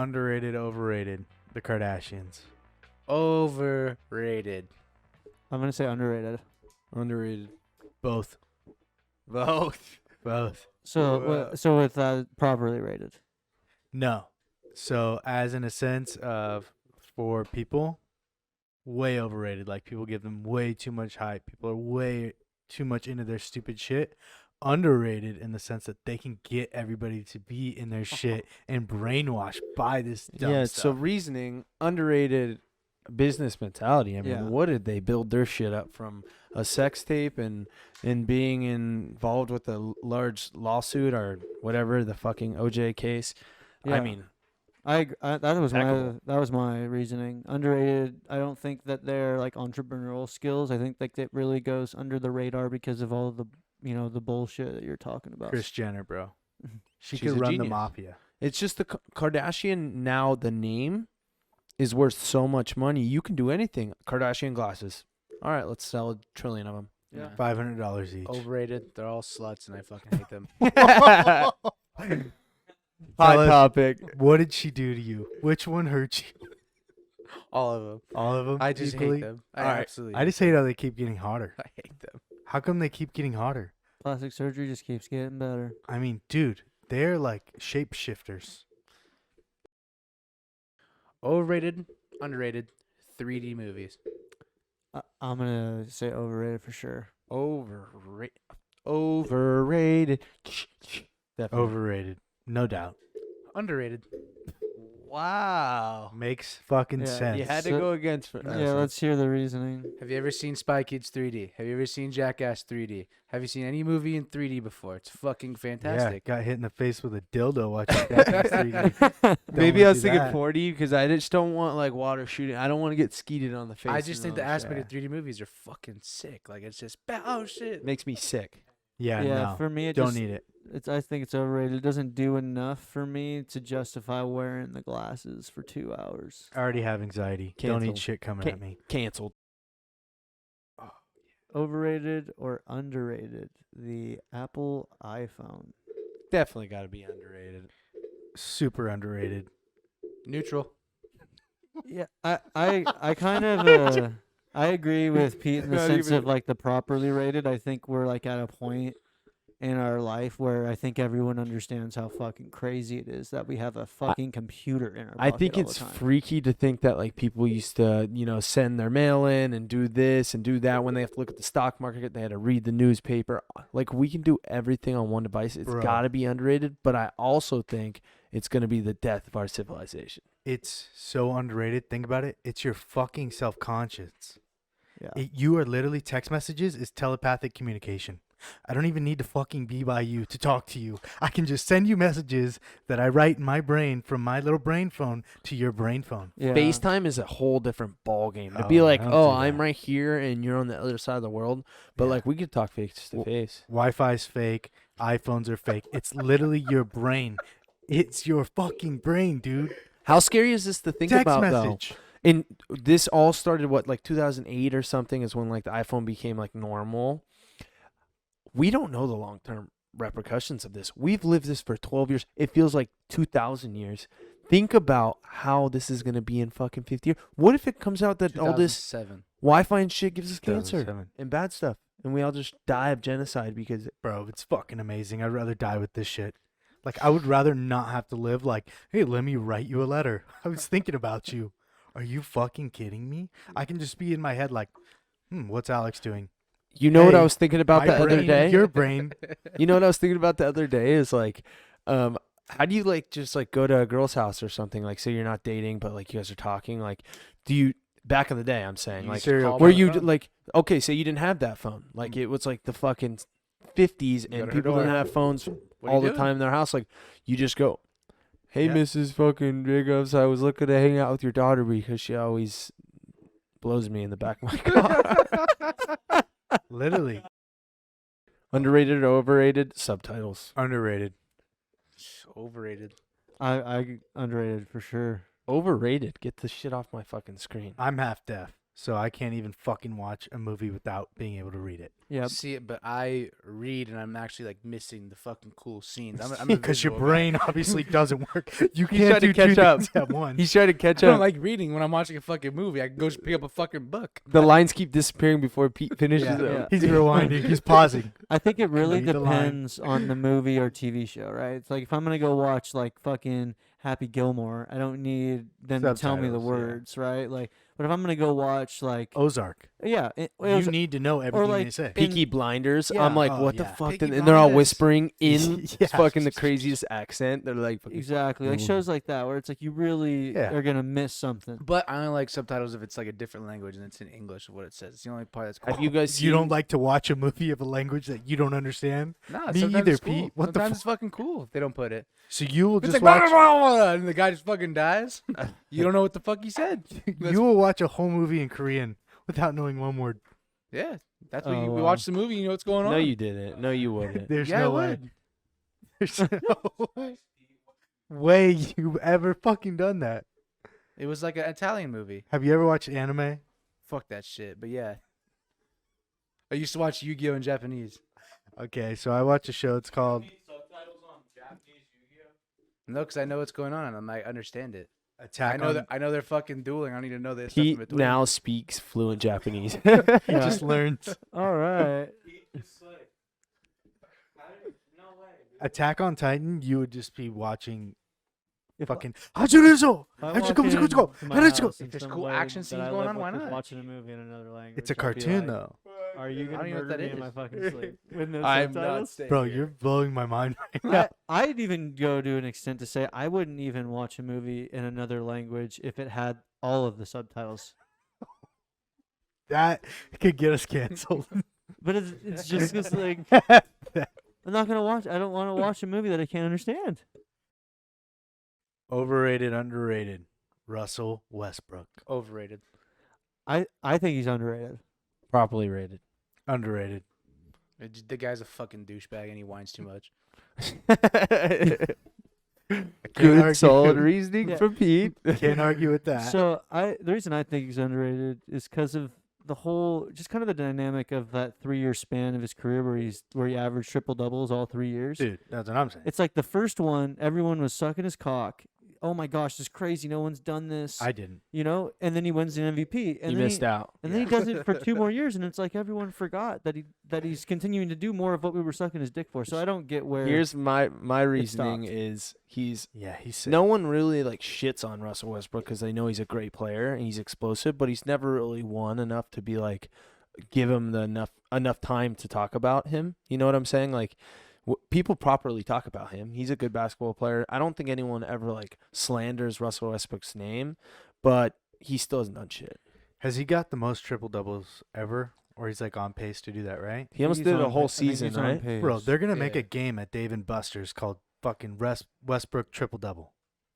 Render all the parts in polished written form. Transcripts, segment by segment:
Underrated, overrated. The Kardashians. Overrated. I'm gonna say underrated. Underrated. Both. Both. Both. So with properly rated. No. So as in a sense of for people, way overrated. Like people give them way too much hype. People are way too much into their stupid shit. Underrated in the sense that they can get everybody to be in their shit and brainwashed by this dumb So stuff. reasoning, underrated business mentality. I mean, Yeah. what did they build their shit up from? A sex tape and being involved with a large lawsuit or whatever, the fucking OJ case. Yeah. I mean, that was my reasoning. Underrated. I don't think that they're like entrepreneurial skills. I think like it really goes under the radar because of all the the bullshit that you're talking about. Kris Jenner, bro. She She's could a run the genius. mafia. it's just the Kardashian now, the name is worth so much money. You can do anything. Kardashian glasses. All right, let's sell 1 trillion of them. Yeah. $500 each. Overrated. They're all sluts, and I fucking hate them. Hot Tell us, topic. what did she do to you? Which one hurt you? All of them. All of them? I just equally? hate them. I All right. absolutely. I just hate how they keep getting hotter. I hate them. How come they keep getting hotter? Plastic surgery just keeps getting better. I mean, dude, they're like shapeshifters. Overrated, underrated, 3D movies. I'm gonna say overrated for sure. Overrated. Definitely. Overrated. No doubt. Underrated. Wow. Makes fucking Yeah, sense. You had to So- go against. Yeah, let's hear the reasoning. Have you ever seen Spy Kids 3D? Have you ever seen Jackass 3D? Have you seen any movie in 3D before? It's fucking fantastic. Yeah, got hit in the face with a dildo watching Jackass 3D. Maybe I was do thinking that. 40 because I just don't want like water shooting. I don't want to get skeeted on the face. I just think the aspect yeah. of 3D movies are fucking sick. Like it's just oh shit. makes me sick. Yeah, no. For me, Don't need it. I think it's overrated. It doesn't do enough for me to justify wearing the glasses for 2 hours. I already have anxiety. Don't Canceled. need shit coming at me. Canceled. Overrated or underrated? The Apple iPhone. Definitely got to be underrated. Super underrated. Neutral. Yeah, I kind of I agree with Pete in the Not sense even- of like the properly rated. I think we're like at a point in our life where I think everyone understands how fucking crazy it is that we have a fucking computer in our I pocket think all it's the time. freaky to think that like people used to, send their mail in and do this and do that. When they have to look at the stock market, they had to read the newspaper. Like we can do everything on one device. It's Bro. got to be underrated, but I also think it's going to be the death of our civilization. It's so underrated. Think about it. It's your fucking self-conscious. Yeah. You are literally text messages is telepathic communication. I don't even need to fucking be by you to talk to you. I can just send you messages that I write in my brain from my little brain phone to your brain phone. Yeah. FaceTime is a whole different ball game. To Oh, be like, don't oh, do I'm that. right here and you're on the other side of the world. But Yeah. like we could talk face to face. Wi-Fi's fake. iPhones are fake. It's literally your brain. It's your fucking brain, dude. How scary is this to think Text about message. though? And this all started like 2008 or something is when like the iPhone became like normal. We don't know the long-term repercussions of this. We've lived this for 12 years. It feels like 2,000 years. Think about how this is going to be in fucking 50 years. What if it comes out that all this 2007. Wi-Fi and shit gives us cancer 2007. and bad stuff and we all just die of genocide because Bro, it's fucking amazing. I'd rather die with this shit. Like, I would rather not have to live like, hey, let me write you a letter. I was thinking about you. Are you fucking kidding me? I can just be in my head like, what's Alex doing? you know what I Hey, was thinking about My the other brain, day? Your brain. You know what I was thinking about the other day is like, how do you like just like go to a girl's house or something? Like, say you're not dating, but like you guys are talking. Like, do you back in the day? I'm saying You like, serial call where by you phone. like, okay, say you didn't have that phone. Like it was like the fucking 50s, go and to her people didn't door. have phones What are all you the doing? time in their house. Like, you just go, hey, Yeah. Mrs. fucking Jacobs, I was looking to hang out with your daughter because she always blows me in the back of my car. Literally. Underrated or overrated? Subtitles. Underrated. Overrated. I underrated for sure. Overrated. Get this shit off my fucking screen. I'm half deaf. so I can't even fucking watch a movie without being able to read it. Yep. See it, but I read and I'm actually like missing the fucking cool scenes. I'm a Because your visual brain guy. obviously doesn't work. You He's can't trying to do catch two up. things at once. He's trying to catch I don't up. like reading when I'm watching a fucking movie. I can go just pick up a fucking book. The lines keep disappearing before Pete finishes Yeah. them. Yeah. He's rewinding. He's pausing. I think it really Read the line. depends on the movie or TV show, right? It's like if I'm gonna go watch like fucking Happy Gilmore, I don't need them to tell me the Subtitles, yeah. words, right? Like, but if I'm gonna go watch like, Ozark. yeah, it You was, need to know everything like they say. Peaky Blinders. Yeah. I'm like, Oh, what the yeah. fuck? Peaky And they're all Blinders. whispering in Yeah. fucking the craziest accent. They're like, fucking, exactly like Ooh. shows like that where it's like you really Yeah. are gonna miss something. But I only like subtitles if it's like a different language and it's in English of what it says. It's the only part that's cool. have you guys seen? You don't like to watch a movie of a language that you don't understand? Nah, Me sometimes either, it's cool. Pete. What the Sometimes it's fucking cool if they don't put it. So you will It's just like watch. blah, blah, blah, and the guy just fucking dies. You don't know what the fuck he said. You will watch a whole movie in Korean without knowing one word. Yeah, that's what Oh, you wow. watch the movie. You know what's going on. No, you didn't. No, you wouldn't. There's yeah, no I way. would. There's no way you've ever fucking done that. It was like an Italian movie. Have you ever watched anime? Fuck that shit. But yeah, I used to watch Yu-Gi-Oh in Japanese. Okay, so I watch a show. It's called No, because I know what's going on and I understand it. Attack I know on. that I know they're fucking dueling. I don't need to know this. He stuff in between. now speaks fluent Japanese. He Yeah. just learns. All right. Attack on Titan. You would just be watching If fucking. Hachiruzo! I Hachiruzo, walk go, go, go, into go. my Hachiruzo! house in If there's some cool way action that scenes I going live on, why with not? watching a movie in another language. It's a I'll be cartoon like, though, Are you I gonna don't even know what murder that me in my is. fucking sleep with no I'm not subtitles? staying bro. here. You're blowing my mind right now. I'd even go to an extent to say I wouldn't even watch a movie in another language if it had all of the subtitles. That could get us canceled. But it's just 'cause, like I'm not gonna watch. I don't want to watch a movie that I can't understand. Overrated, underrated. Russell Westbrook. Overrated. I think he's underrated. Properly rated. Underrated. The guy's a fucking douchebag and he whines too much. Good argue. solid reasoning Yeah. from Pete. Can't argue with that. So the reason I think he's underrated is because of the whole, just kind of the dynamic of that 3-year span of his career where he averaged triple doubles all 3 years. Dude, that's what I'm saying. It's like the first one, everyone was sucking his cock. Oh my gosh, this is crazy. No one's done this. I didn't. You know, and then he wins the MVP. And You then missed out. And then he does it for 2 more years, and it's like everyone forgot that he's continuing to do more of what we were sucking his dick for. So I don't get where. Here's my reasoning stopped. is he's Yeah, he's sick. no one really like shits on Russell Westbrook because they know he's a great player and he's explosive, but he's never really won enough to be like give him the enough time to talk about him. You know what I'm saying? Like people properly talk about him. He's a good basketball player. I don't think anyone ever like slanders Russell Westbrook's name, but he still hasn't done shit. Has he got the most triple doubles ever? Or he's like on pace to do that, right? He almost He's did on a pa- whole I think season, he's on right? pace. Bro, they're gonna make Yeah. a game at Dave and Buster's called fucking Westbrook triple double.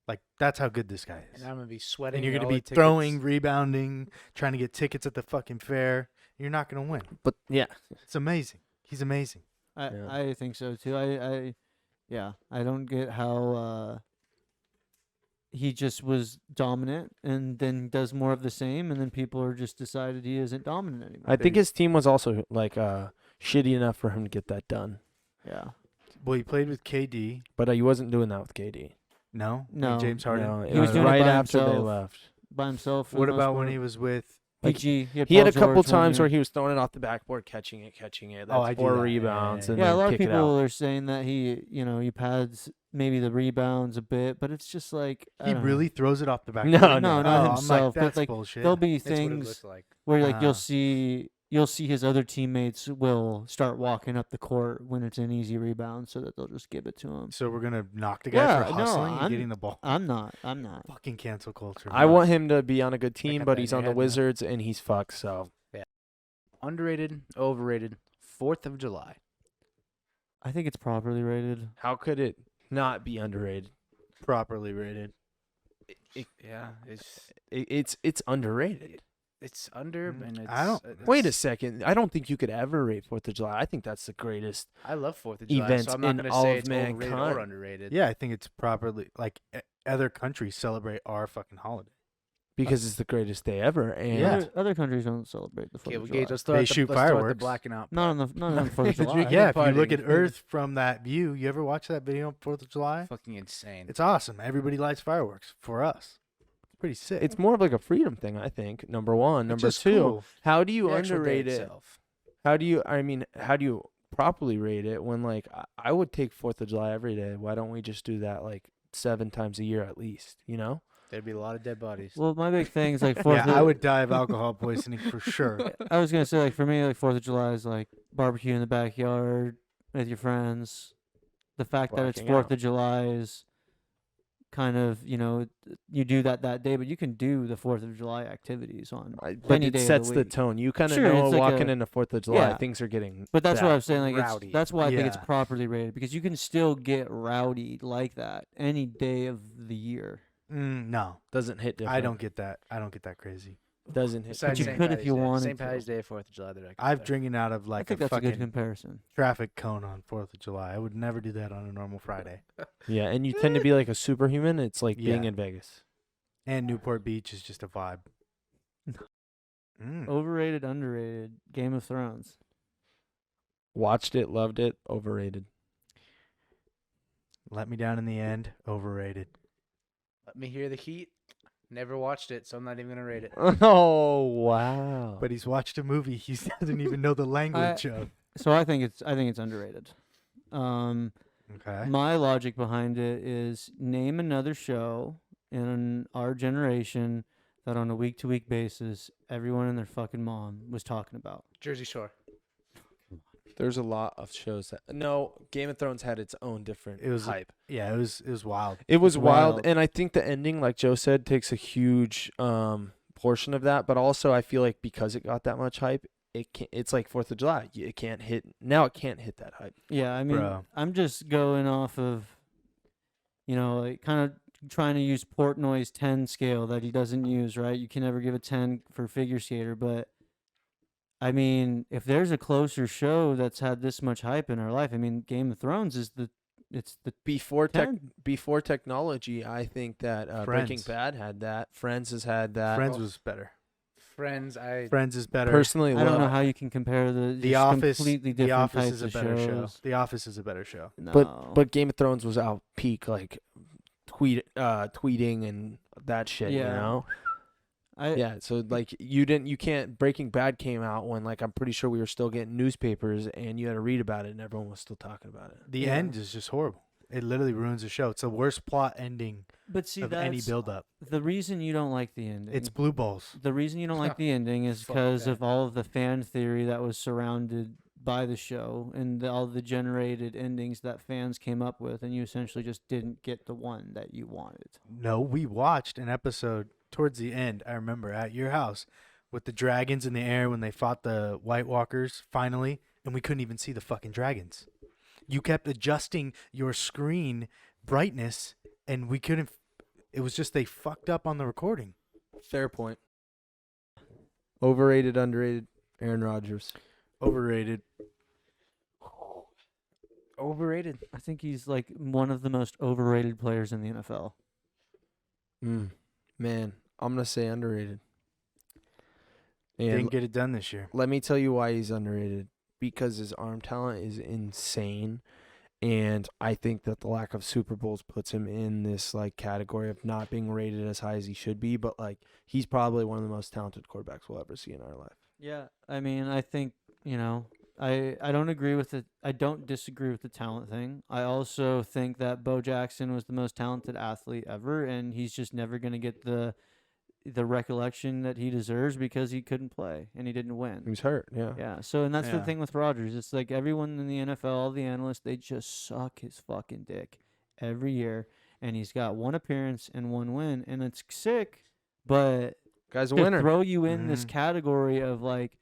Like that's how good this guy is. And I'm gonna be sweating. And you're at gonna all be the tickets. throwing, rebounding, trying to get tickets at the fucking fair. You're not gonna win. But yeah, It's amazing. He's amazing. Yeah. I think so too. I don't get how he just was dominant and then does more of the same, and then people are just decided he isn't dominant anymore. I think his team was also like shitty enough for him to get that done. Yeah. Well, he played with KD. But he wasn't doing that with KD. No, No. Like James Harden. No, it He was was doing it right by after they himself. left. By himself. for What the most about when part. he was with? like, PG? He had Paul a couple George one times year. where he was throwing it off the backboard, catching it. That's Oh, I do 4 that. Yeah, rebounds. yeah, And Yeah, a then lot of kick it people out. are saying that he pads maybe the rebounds a bit, but it's just like I He don't know. really throws it off the back. No, No, no. not I'm himself, like, but, that's like, bullshit. There'll be That's what it things looked like. where like Ah. you'll see his other teammates will start walking up the court when it's an easy rebound, so that they'll just give it to him. So we're gonna knock the guy Yeah, for no, hustling and I'm- getting the ball. I'm not. Fucking cancel culture. I man. want him to be on a good team, got but that he's in on your the head, man. Wizards and he's fucked. So Underrated, overrated. 4th of July. I think it's properly rated. how could it not be underrated? properly rated. Yeah, It's underrated. it's under. And it's, I don't- Wait a second. I don't think you could ever rate 4th of July. I think that's the greatest. I love 4th of July, Events so I'm not in gonna all say of it's overrated mankind. or underrated. Yeah, I think it's properly like other countries celebrate our fucking holiday. because it's the greatest day ever. And Yeah. Other countries don't celebrate the 4th Okay, of well, July. Gage, let's throw They out the, shoot let's throw out the fireworks. blacking out. Not on the 4th of July. Yeah, if you look partying. at Earth from that view, you ever watch that video on 4th of July? Fucking insane. It's awesome. Everybody lights fireworks for us. It's pretty sick. it's more of like a freedom thing, I think. Number one. It's Number just two, cool. how do you The actual day underrate it? itself. How do you properly rate it when like I would take 4th of July every day? Why don't we just do that like 7 times a year at least, you know? There'd be a lot of dead bodies. Well, my big thing is like 4th Yeah, of I would die of alcohol poisoning for sure. I was gonna say like for me like 4th of July is like barbecue in the backyard with your friends. The fact that it's Blacking 4th out. of July is kind of you do that day, but you can do the 4th of July activities on. But Any it day of the sets the week. tone. You kind of Sure, know it's like walking a- into 4th of July, Yeah. things are getting. But that's what bad. I'm saying. Like Rowdy. that's why I think it's Yeah. properly rated because you can still get rowdy like that any day of the year. No, Doesn't hit different. I don't get that. I don't get that crazy. Doesn't hit. Besides you St. could if Patty's you Day. wanted St. to. Patty's Day, 4th of July. I've drinking out of I like think a that's a good fucking comparison. traffic cone on 4th of July. I would never do that on a normal Friday. Yeah, and you tend to be like a superhuman. It's like being Yeah. in Vegas. And Newport Beach is just a vibe. Overrated, underrated. Game of Thrones. Watched it, loved it, overrated. Let me down in the end. Overrated. Let me hear the heat. Never watched it, so I'm not even gonna rate it. Oh wow! But he's watched a movie he doesn't even know the language of. So I think it's underrated. Okay. My logic behind it is name another show in our generation that on a week to week basis everyone and their fucking mom was talking about. Jersey Shore. There's a lot of shows that Game of Thrones had its own different It was hype. Yeah, it was wild. It was wild, wild. and I think the ending, like Joe said, takes a huge portion of that. But also, I feel like because it got that much hype, it's like 4th of July. It can't hit now. It can't hit that hype. Yeah, I mean, Bro. I'm just going off of, like kind of trying to use Portnoy's 10 scale that he doesn't use, right? You can never give a 10 for figure skater, but I mean, if there's a closer show that's had this much hype in our life, I mean, Game of Thrones is the Before 10. before technology, I think that Breaking Friends. Bad had that. Friends has had that. Friends was better. Friends, Friends is better. Personally, I don't know love- how you can compare the The just Office. completely The different Office types is a of better show. shows. The Office is a better show. No. But Game of Thrones was out peak like tweeting and that shit. You Yeah. know. I, Yeah, so like you can't. Breaking Bad came out when like I'm pretty sure we were still getting newspapers and you had to read about it and everyone was still talking about it. The Yeah. end is just horrible. It literally ruins the show. It's the worst plot ending but see, of any that's build-up. the reason you don't like the ending. It's blue balls. The reason you don't like the ending is Fuck because that. of all of the fan theory that was surrounded by the show and all the generated endings that fans came up with, and you essentially just didn't get the one that you wanted. No, we watched an episode towards the end, I remember, at your house with the dragons in the air when they fought the White Walkers finally, and we couldn't even see the fucking dragons. You kept adjusting your screen brightness, and we couldn't. It was just they fucked up on the recording. Fair point. Overrated, underrated. Aaron Rodgers. Overrated. overrated. I think he's like one of the most overrated players in the NFL. Man, I'm gonna say underrated. And Didn't get it done this year. let me tell you why he's underrated. Because his arm talent is insane. And I think that the lack of Super Bowls puts him in this like category of not being rated as high as he should be. But like he's probably one of the most talented quarterbacks we'll ever see in our life. Yeah, I mean, I think, I don't agree with it. I don't disagree with the talent thing. I also think that Bo Jackson was the most talented athlete ever, and he's just never going to get the recollection that he deserves because he couldn't play and he didn't He win. was hurt. Yeah. Yeah, so and that's the Yeah. thing with Rodgers. It's like everyone in the NFL, all the analysts, they just suck his fucking dick every year, and he's got one appearance and one win, and it's sick, but Guy's a to winner. throw you in this Mhm. category of like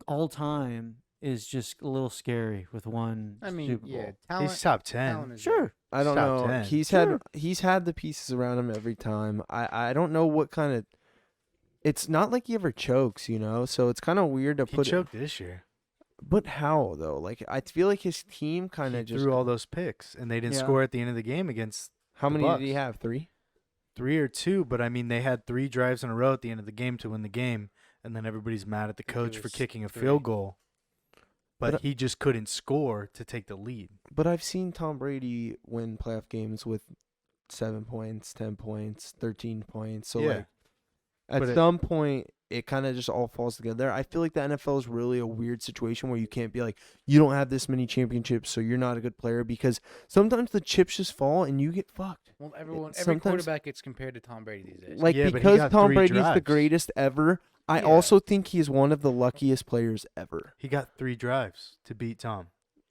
all time is just a little scary with one I mean, Super Bowl. yeah, talent. He's top 10. talent is Sure. I don't Top know. 10. Sure. He's had the pieces around him every time. I don't know what kind of. It's not like he ever chokes, you know. So it's kind of weird to He put. choked this year. But how though? Like I feel like his team kind He of just. threw all those picks, and they didn't Yeah. score at the end of the game against. How the many did he Bucks. have? 3. 3 or 2, but I mean they had 3 drives in a row at the end of the game to win the game, and then everybody's mad at the think it coach for was kicking a 3. field goal. But But- he just couldn't score to take the lead. But I've seen Tom Brady win playoff games with 7 points, 10 points, 13 points. So Yeah. like at But some point it kind of just all falls together. I feel like the NFL is really a weird situation where you can't be like, you don't have this many championships, so you're not a good player, because sometimes the chips just fall and you get fucked. Well, every sometimes- quarterback gets compared to Tom Brady these days. Like Yeah, but he because got Tom 3 Brady is the drives. greatest ever, I Yeah. also think he is one of the luckiest players ever. He got 3 drives to beat Tom.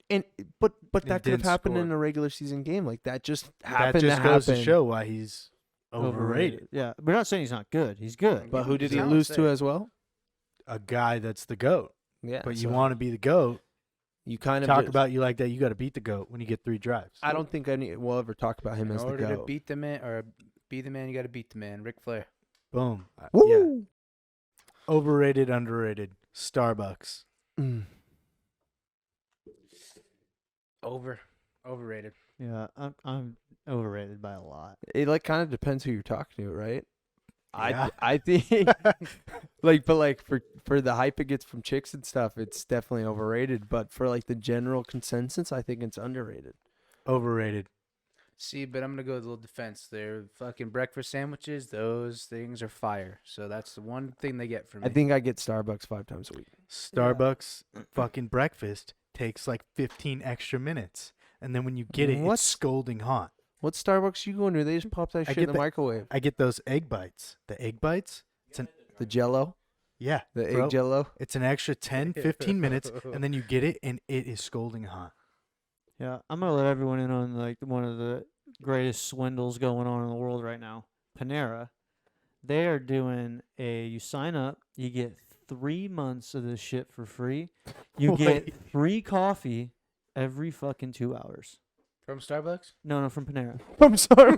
And but And that could have didn't happened in score. a regular season game. Like that just That happened just to goes happen. to show why he's overrated. Yeah, we're not saying he's not good. He's good. But who did he Sounds lose to sick. as well? A guy that's the GOAT. Yeah, But you so want to be the GOAT. you kind of Talk just- about you like that. You got to beat the GOAT when you get 3 drives. I don't think any will ever talk about him In as the order to GOAT. beat the man or be the man, you got to beat the man. Ric Flair. Boom. Yeah. Woo! Overrated, underrated. Starbucks. Mm. Overrated. Yeah, I'm overrated by a lot. It like kind of depends who you're talking to, right? Yeah. I think like for the hype it gets from chicks and stuff, it's definitely overrated. But for like the general consensus, I think it's underrated. Overrated. See, but I'm gonna go with a little defense. Their fucking breakfast sandwiches, those things are fire. So that's the one thing they get from me. I think I get Starbucks 5 times a week. Starbucks fucking breakfast takes like 15 extra minutes. And then when you get it, What? it's scalding hot. What Starbucks you going to? They just pop that I shit in get the the- microwave. I get those egg bites. The egg bites? The Jello, Yeah. the bro. egg Jello. It's an extra 10, 15 minutes, and then you get it, and it is scalding hot. Yeah, I'm gonna let everyone in on like one of the greatest swindles going on in the world right now. Panera, they are doing you sign up, you get 3 months of this shit for free. You get Wait. free coffee every fucking 2 hours. From Starbucks. No, from Panera. I'm sorry.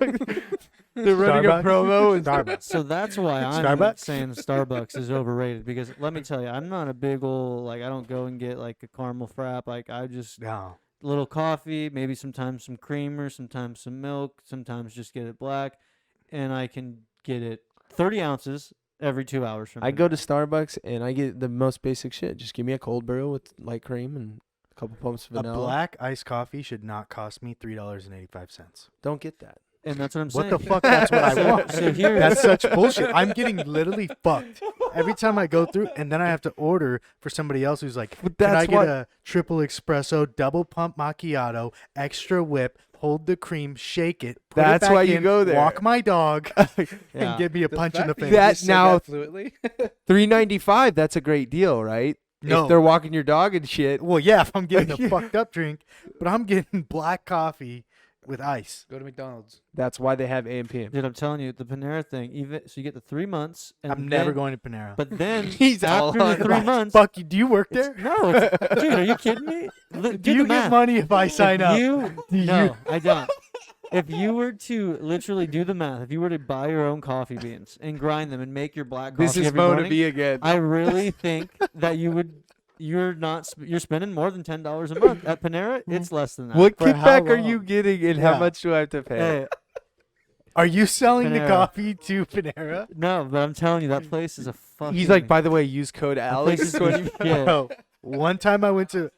They're running a Starbucks? promo. And Starbucks. So that's why I'm Starbucks? saying Starbucks is overrated, because let me tell you, I'm not a big old like, I don't go and get like a caramel frap. Like I just No. little coffee, maybe sometimes some creamer, sometimes some milk, sometimes just get it black, and I can get it 30 ounces every 2 hours from I go Panera. to Starbucks and I get the most basic shit. Just give me a cold brew with light cream and a couple pumps of A vanilla. black iced coffee should not cost me $3.85. Don't get that. And that's what I'm What saying. the fuck? That's what I So- want. so here- That's such bullshit. I'm getting literally fucked every time I go through, and then I have to order for somebody else who's like, But "Can I that's get what- a triple espresso, double pump macchiato, extra whip, hold the cream, shake it, put That's it back why you in, go there. walk my dog, Yeah. and give me a punch in the face." That now- fluently. $3.95. That's a great deal, right? No. If they're walking your dog and shit. Well, yeah, if I'm getting a fucked up drink, but I'm getting black coffee with ice. Go to McDonald's. That's why they have AM PM. Dude, I'm telling you, the Panera thing, even so you get the 3 months, and I'm never then- going to Panera. But then He's all after the on 3 that. months, Fuck you. Do you work it's- there? no, it's, dude, are you kidding me? Do Do you the get math. money if I sign If up? You, Do no, you? I don't. If you were to literally do the math, if you were to buy your own coffee beans and grind them and make your black coffee This is every Mo to morning, be again. I really think that you would. You're not. You're spending more than $10 a month at Panera. It's less than that. What For how kickback are you long? getting and Yeah. how much do I have to pay? Hey, Are you selling the Panera. coffee to Panera? no, but I'm telling you, that place is a fucking. He's like, by the way, use code that Alex. place is yeah. Bro, one time I went to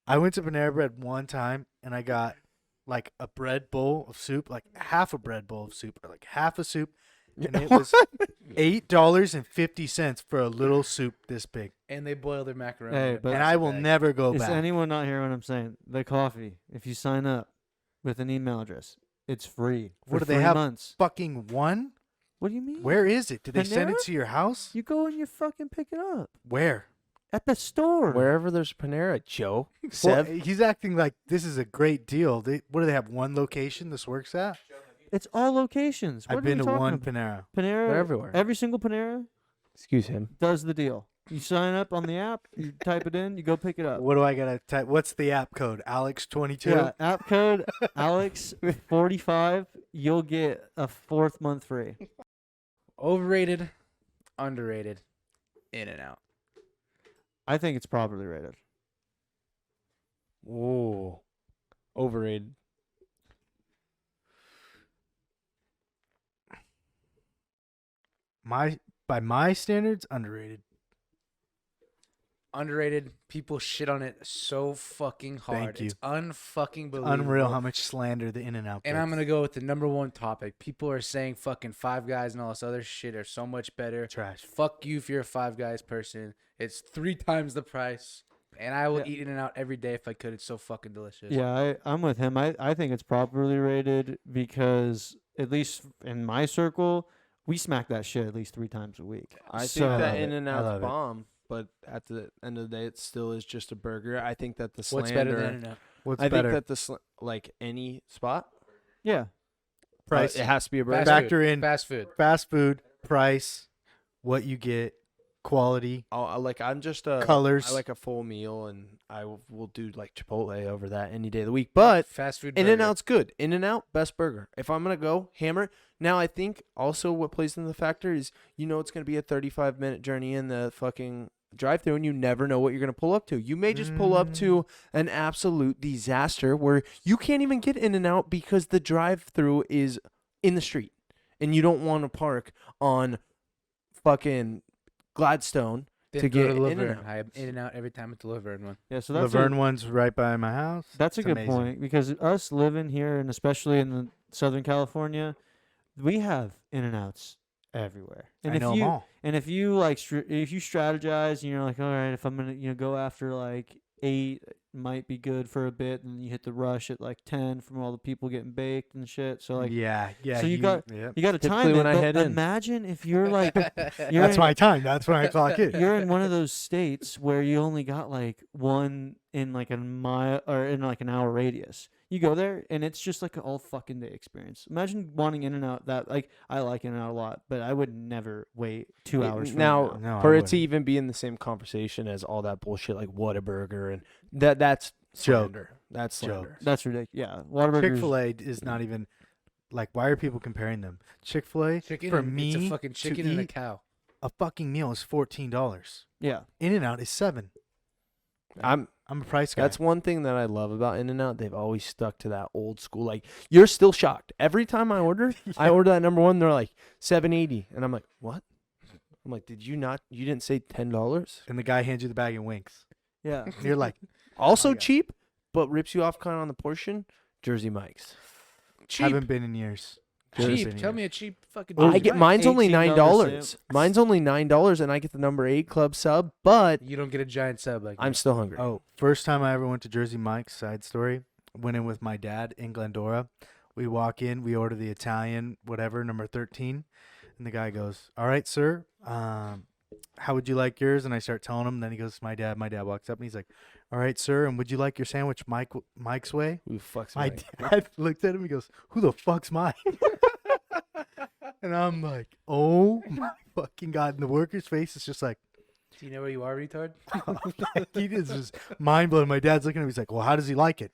Panera Bread one time, and I got like a bread bowl of soup, like half a bread bowl of soup, or like half a soup, and it was $8.50 for a little soup this big. And they boil their macaroni. Hey, in a but- And plastic I will bag. never go Is back. anyone not hearing what I'm saying? The coffee, if you sign up with an email address, it's free. What for do they 3 have? months. Fucking one? What do you mean? Where is it? Did they send it Panera? to your house? You go and you fucking pick it up Where? at the store. Wherever there's Panera, Joe. Well, Sev. he's acting like this is a great deal. What do they have? One location this works at? It's all locations. What I've are you been to talking one about? Panera. Panera. They're everywhere. Every single Panera Excuse him. does the deal. You sign up on the app, you type it in, you go pick it up. What do I gotta type? What's the app code? Alex22. Yeah, app code Alex45. You'll get a 4th month free. Overrated, underrated, in and out. I think it's properly rated. Whoa. Overrated. by my standards, underrated. Underrated. People shit on it so fucking hard. Thank you. It's unfucking believable. Unreal how much slander the In-N-Out And gets. I'm gonna go with the number one topic. People are saying fucking Five Guys and all this other shit are so much better. Trash. Fuck you if you're a Five Guys person. It's 3 times the price, and I will Yeah. eat In-N-Out every day if I could. It's so fucking delicious. Yeah, I'm with him. I think it's properly rated because at least in my circle, we smack that shit at least 3 times a week. I So- think I that love it. In-N-Out's I love it. bomb, but at the end of the day, it still is just a burger. I think that the What's slander. better than In-N-Out? What's I better? think that like any spot, Yeah, Price. it has to be a burger. Fast Factor food. in Fast food. fast food, price, what you get, quality, I'm just a colors. I like a full meal, and I will do like Chipotle over that any day of the week. But Fast food. burger. In-N-Out's good. In-N-Out, best burger. If I'm gonna go hammer it. Now I think also what plays in the factor is it's gonna be a 35-minute journey in the fucking drive-through, and you never know what you're gonna pull up to. You may just pull up to an absolute disaster where you can't even get In-N-Out because the drive-through is in the street, and you don't want to park on fucking Gladstone. Then to go get to Laverne. In-N-Out. I have In-N-Out every time at the Laverne one. yeah. So that's Laverne one's right by my house. That's a It's good amazing. point because us living here and especially in the Southern California, we have In-N-Outs everywhere. And I if know 'em you all. and if you like if you strategize and you're like, all right, if I'm gonna go after like 8, it might be good for a bit, and then you hit the rush at like 10 from all the people getting baked and shit. So like yeah. so you got- Yep. you got to Typically time it. when I but head in. imagine if you're like you're That's in, my time. That's when I clock in. you're in one of those states where you only got like one in like a mile or in like an hour radius. You go there and it's just like an all fucking day experience. Imagine wanting In-N-Out that like I like In-N-Out a lot, but I would never wait 2 hours for Now, In-N-Out. No, I for it to wouldn't. even be in the same conversation as all that bullshit like Whataburger and that's Joke. slander. That's Joke. slander. That's ridiculous. Yeah, Whataburger's Chick-fil-A is not even like. Why are people comparing them? Chick-fil-A Chicken. for and, me it's a fucking to chicken and a eat cow. a fucking meal is $14. yeah. In-N-Out is $7. I'm a price guy. That's one thing that I love about In-N-Out. They've always stuck to that old school. Like you're still shocked every time I order. I order that number one. They're like $7.80, and I'm like, what? I'm like, did you not? You didn't say $10? and the guy hands you the bag and winks. Yeah. And you're like, Also God. cheap, but rips you off kind of on the portion. Jersey Mike's. Cheap. haven't been in years. Cheap. Tell me a cheap fucking. I Jersey get Mike's. mine's only $18 $9. Mine's only $9, and I get the number 8 club sub. But You don't get a giant sub like I'm me. still hungry. Oh, first time I ever went to Jersey Mike's, side story. Went in with my dad in Glendora. We walk in, we order the Italian, whatever, number 13. And the guy goes, "All right, sir, how would you like yours?" And I start telling him. Then he goes, "My dad." My dad walks up and he's like, "All right, sir, and would you like your sandwich Mike's way?" Who fucks My Mike? dad looked at him. He goes, "Who the fuck's Mike?" And I'm like, "Oh my fucking god!" And the worker's face is just like, Do you know where you are, retard? he is just mind blown. My dad's looking at him. He's like, "Well, how does he like it?"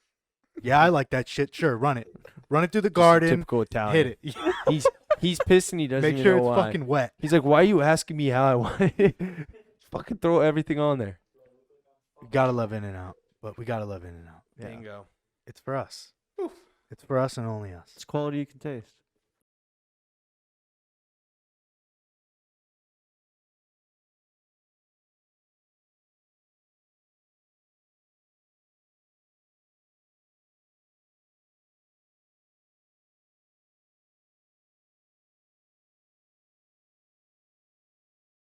"Yeah, I like that shit. Sure, run it through the Just a garden, typical Italian. hit it, He's pissed and he doesn't make even sure know it's why. fucking wet." He's like, why are you asking me how I want it? Fucking throw everything on there. Gotta love In-N-Out, but we gotta love In-N-Out. Yeah. Bingo. It's for us. It's for us and only us. It's quality you can taste.